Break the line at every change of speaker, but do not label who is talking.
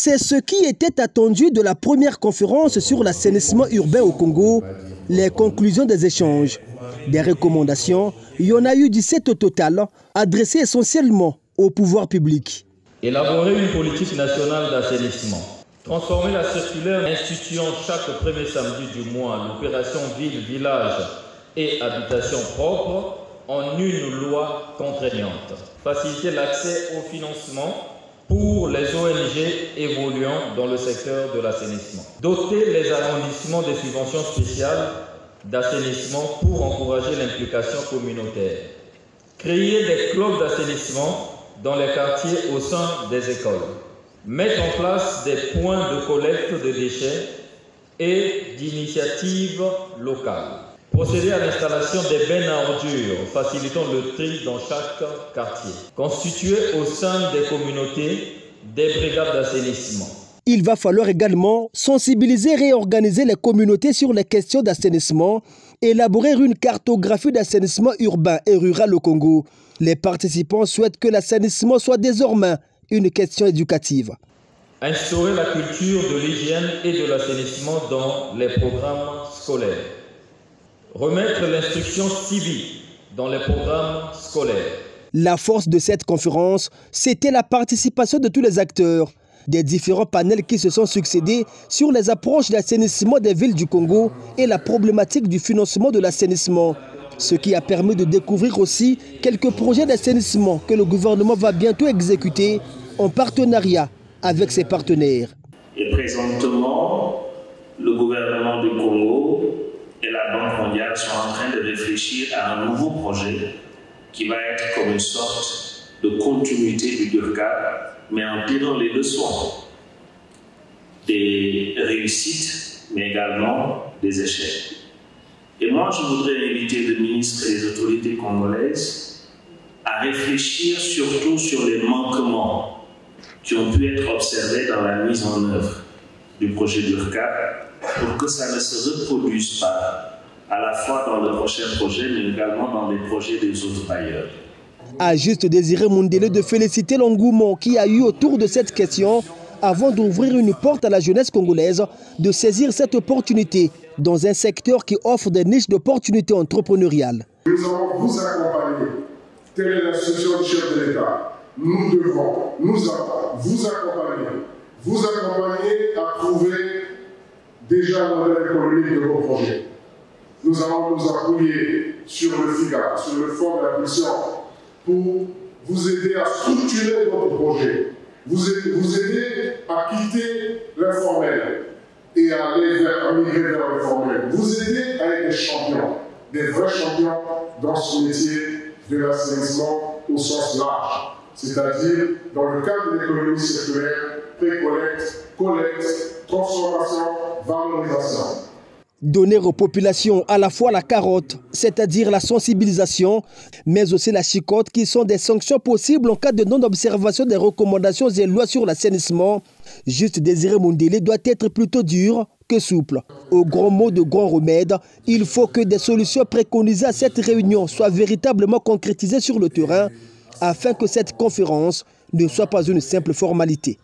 C'est ce qui était attendu de la première conférence sur l'assainissement urbain au Congo, les conclusions des échanges. Des recommandations, il y en a eu 17 au total, adressées essentiellement au pouvoir public.
Élaborer une politique nationale d'assainissement. Transformer la circulaire instituant chaque premier samedi du mois l'opération ville, village et habitation propre en une loi contraignante. Faciliter l'accès au financement pour les ONG évoluant dans le secteur de l'assainissement. Doter les arrondissements des subventions spéciales d'assainissement pour encourager l'implication communautaire. Créer des clubs d'assainissement dans les quartiers au sein des écoles. Mettre en place des points de collecte de déchets et d'initiatives locales. Procéder à l'installation des bennes à ordures, facilitant le tri dans chaque quartier. Constituer au sein des communautés des brigades d'assainissement.
Il va falloir également sensibiliser et réorganiser les communautés sur les questions d'assainissement, élaborer une cartographie d'assainissement urbain et rural au Congo. Les participants souhaitent que l'assainissement soit désormais une question éducative.
Instaurer la culture de l'hygiène et de l'assainissement dans les programmes scolaires. Remettre l'instruction civique dans les programmes scolaires.
La force de cette conférence, c'était la participation de tous les acteurs, des différents panels qui se sont succédés sur les approches d'assainissement des villes du Congo et la problématique du financement de l'assainissement. Ce qui a permis de découvrir aussi quelques projets d'assainissement que le gouvernement va bientôt exécuter en partenariat avec ses partenaires.
Et présentement, le gouvernement du Congo et la Banque mondiale sont en train de réfléchir à un nouveau projet qui va être comme une sorte de continuité du DURCAP, mais en tirant les leçons des réussites, mais également des échecs. Et moi, je voudrais inviter le ministre et les autorités congolaises à réfléchir surtout sur les manquements qui ont pu être observés dans la mise en œuvre du projet DURCAP pour que ça ne se reproduise pas, à la fois dans le prochain projet, mais également dans les projets des autres bailleurs.
A juste Désiré Mundélé de féliciter l'engouement qu'il y a eu autour de cette question avant d'ouvrir une porte à la jeunesse congolaise de saisir cette opportunité dans un secteur qui offre des niches d'opportunités entrepreneuriales.
Nous allons vous accompagner. Telle est l'instruction du chef de l'État. Nous devons vous accompagner à trouver déjà le modèle économique de vos projets. Nous allons nous appuyer sur le FIGA, sur le fonds d'impulsion, pour vous aider à structurer votre projet, vous aider à quitter l'informel et à migrer vers le formel, vous aider à être des champions, des vrais champions dans ce métier de l'assainissement au sens large, c'est-à-dire dans le cadre de l'économie circulaire, pré-collecte, collecte, transformation, valorisation.
Donner aux populations à la fois la carotte, c'est-à-dire la sensibilisation, mais aussi la chicotte qui sont des sanctions possibles en cas de non-observation des recommandations et lois sur l'assainissement. Juste Désiré Mundélé doit être plutôt dur que souple. Au grand mot de grand remède, il faut que des solutions préconisées à cette réunion soient véritablement concrétisées sur le terrain afin que cette conférence ne soit pas une simple formalité.